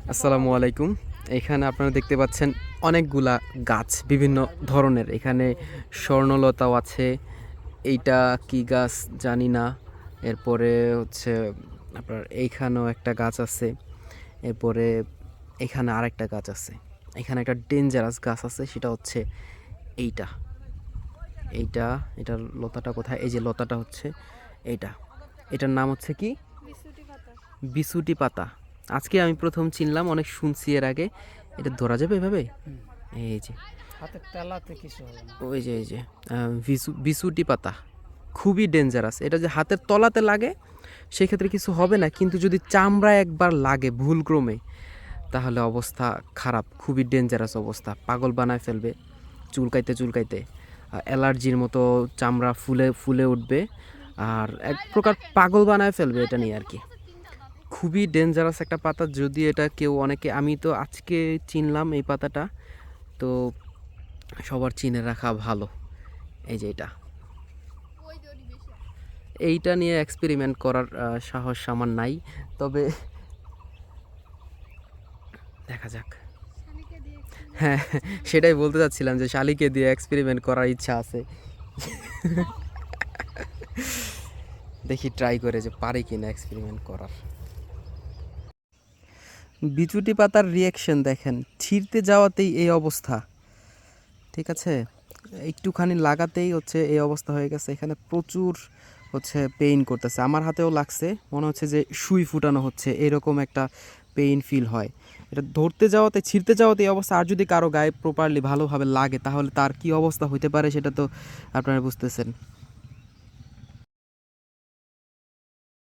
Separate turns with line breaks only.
আসসালামু আলাইকুম। এখানে আপনারা দেখতে পাচ্ছেন অনেকগুলা গাছ বিভিন্ন ধরনের। এখানে স্বর্ণলতাও আছে। এইটা কি গাছ জানি না। এরপরে হচ্ছে আপনার এইখানেও একটা গাছ আছে। এরপরে এখানে আরেকটা গাছ আছে। এখানে একটা ডেঞ্জারাস গাছ আছে, সেটা হচ্ছে এইটা। এইটা এটার লতাটা কোথায়? এই যে লতাটা হচ্ছে এইটা। এটার নাম হচ্ছে কি?
বিছুটি পাতা।
বিছুটি পাতা। আজকে আমি প্রথম চিনলাম, অনেক শুনছি এর আগে। এটা ধরা যাবে এভাবে? এই যে
হাতের তেলাতে কিছু হবে না।
ওই যে এই যে বিছুটি পাতা খুবই ডেঞ্জারাস। এটা যে হাতের তলাতে লাগে সেক্ষেত্রে কিছু হবে না, কিন্তু যদি চামড়ায় একবার লাগে ভুলক্রমে তাহলে অবস্থা খারাপ, খুবই ডেঞ্জারাস অবস্থা, পাগল বানায় ফেলবে। চুলকাইতে চুলকাইতে অ্যালার্জির মতো চামড়া ফুলে ফুলে উঠবে, আর এক প্রকার পাগল বানায় ফেলবে এটা নিয়ে আর কি। খুবই ডেঞ্জারাস একটা পাতা। যদি এটা কেউ অনেকে, আমি তো আজকে চিনলাম এই পাতাটা, তো সবার চিনে রাখা ভালো। এই যে এটা, এইটা নিয়ে এক্সপেরিমেন্ট করার সাহস আমার নাই, তবে দেখা যাক। হ্যাঁ, সেটাই বলতে চাচ্ছিলাম যে শালিকে দিয়ে এক্সপেরিমেন্ট করার ইচ্ছা আছে। দেখি ট্রাই করে যে পারি কিনা এক্সপেরিমেন্ট করার। বিচুটি পাতার রিয়াকশন দেখেন, ছিঁড়তে যাওয়াতেই এই অবস্থা। ঠিক আছে, একটুখানি লাগাতেই হচ্ছে এই অবস্থা হয়ে গেছে। এখানে প্রচুর হচ্ছে পেইন করতেছে, আমার হাতেও লাগছে, মনে হচ্ছে যে সুই ফুটানো হচ্ছে, এরকম একটা পেইন ফিল হয়। এটা ধরতে যাওয়াতে ছিঁড়তে যাওয়াতে এই অবস্থা। আর যদি কারো গায়ে প্রপারলি ভালোভাবে লাগে তাহলে তার কি অবস্থা হতে পারে সেটা তো আপনারা বুঝতেছেন।